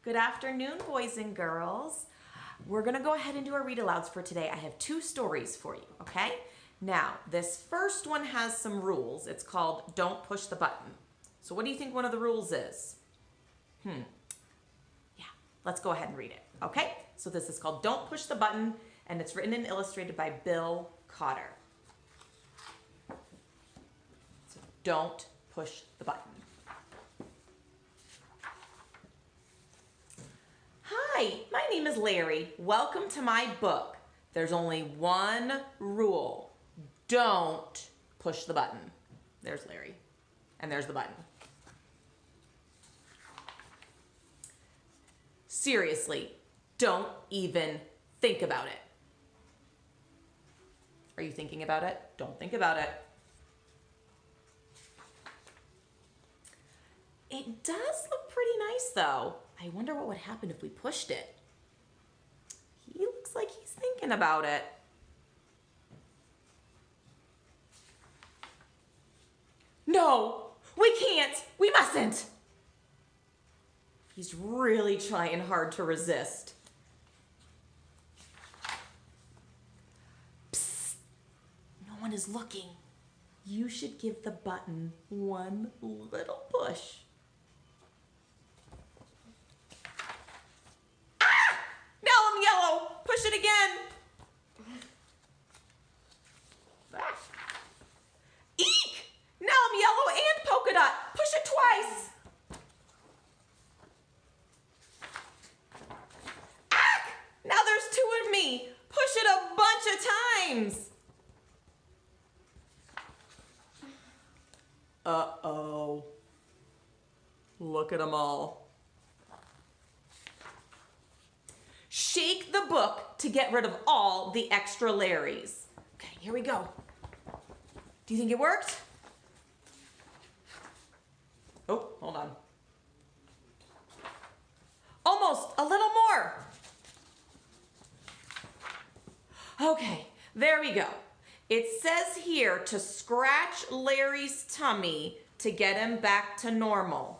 Good afternoon, boys and girls. We're gonna go ahead and do our read alouds for today. I have two stories for you, okay? Now, this first one has some rules. It's called Don't Push the Button. So what do you think one of the rules is? Yeah, let's go ahead and read it, okay? So this is called Don't Push the Button, and it's written and illustrated by Bill Cotter. So don't push the button. Hi, my name is Larry. Welcome to my book. There's only one rule. Don't push the button. There's Larry. And there's the button. Seriously, don't even think about it. Are you thinking about it? Don't think about it. It does look pretty nice though. I wonder what would happen if we pushed it. He looks like he's thinking about it. No, we can't. We mustn't. He's really trying hard to resist. Psst. No one is looking. You should give the button one little push. Push it again. Eek! Now I'm yellow and polka dot. Push it twice. Ack! Now there's two of me. Push it a bunch of times. Uh-oh. Look at them all. Shake the book to get rid of all the extra Larrys. Okay, here we go. Do you think it worked? Oh, hold on. Almost, a little more. Okay, there we go. It says here to scratch Larry's tummy to get him back to normal.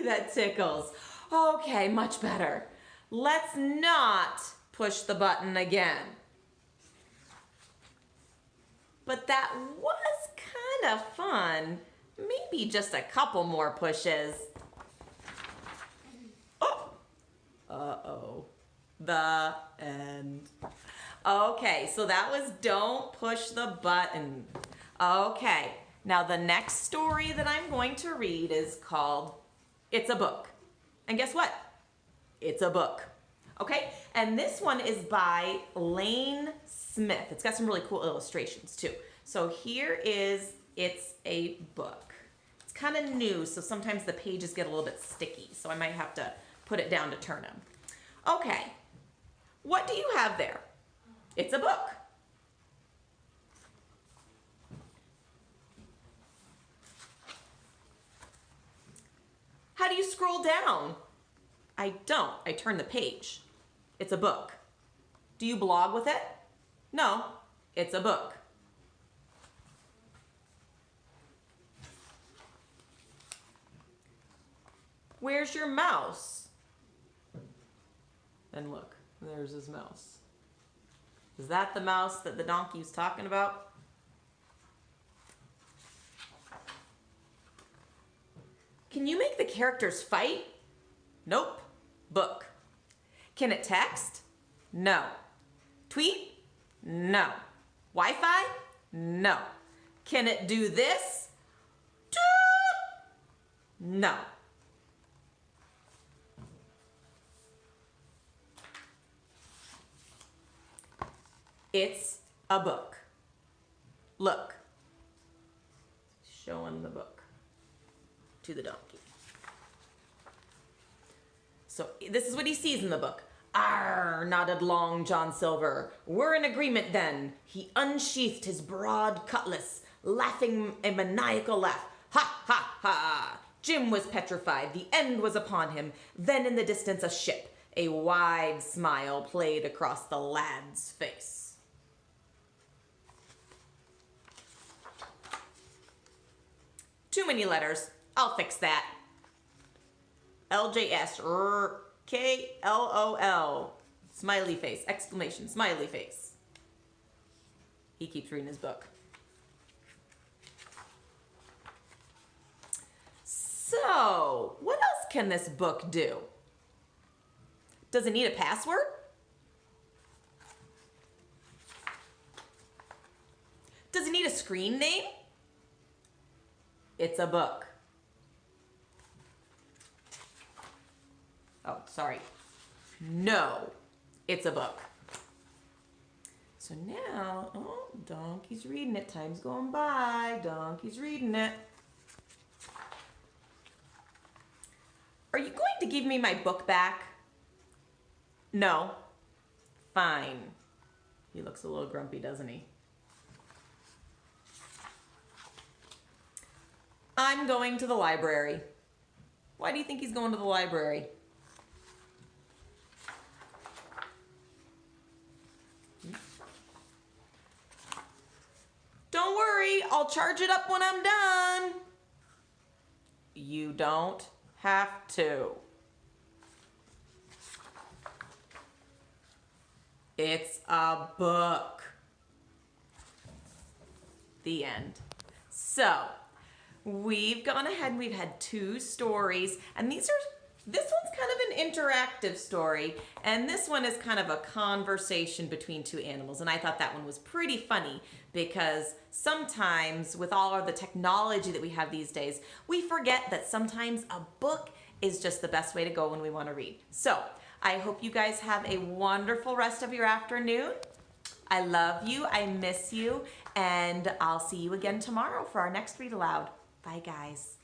That tickles. Okay, much better. Let's not push the button again. But that was kind of fun. Maybe just a couple more pushes. Oh! Uh-oh. The end. Okay, so that was Don't Push the Button. Okay, now the next story that I'm going to read is called It's a Book. And guess what? It's a book. Okay? And this one is by Lane Smith. It's got some really cool illustrations too. So here is It's a Book. It's kind of new, so sometimes the pages get a little bit sticky, so I might have to put it down to turn them. Okay. What do you have there? It's a book. How do you scroll down? I don't. I turn the page. It's a book. Do you blog with it? No, it's a book. Where's your mouse? And look, there's his mouse. Is that the mouse that the donkey was talking about? Can you make the characters fight? Nope. Book. Can it text? No. Tweet? No. Wi-Fi? No. Can it do this? No. It's a book. Look. Showing the book to the donkey. So this is what he sees in the book. "Arr," nodded Long John Silver. "We're in agreement then." He unsheathed his broad cutlass, laughing a maniacal laugh. "Ha, ha, ha." Jim was petrified. The end was upon him. Then in the distance a ship. A wide smile played across the lad's face. many letters. I'll fix that. LJS, KLOL. Smiley face, exclamation, smiley face. He keeps reading his book. So, what else can this book do? Does it need a password? Does it need a screen name? It's a book. Oh, sorry. No, it's a book. So now, oh, Donkey's reading it. Time's going by. Donkey's reading it. Are you going to give me my book back? No. Fine. He looks a little grumpy, doesn't he? I'm going to the library. Why do you think he's going to the library? Don't worry, I'll charge it up when I'm done. You don't have to. It's a book. The end. So, we've gone ahead and we've had 2 stories, and this one's kind of an interactive story, and this one is kind of a conversation between 2 animals, and I thought that one was pretty funny because sometimes with all of the technology that we have these days, we forget that sometimes a book is just the best way to go when we want to read. So, I hope you guys have a wonderful rest of your afternoon. I love you, I miss you, and I'll see you again tomorrow for our next read aloud. Bye, guys.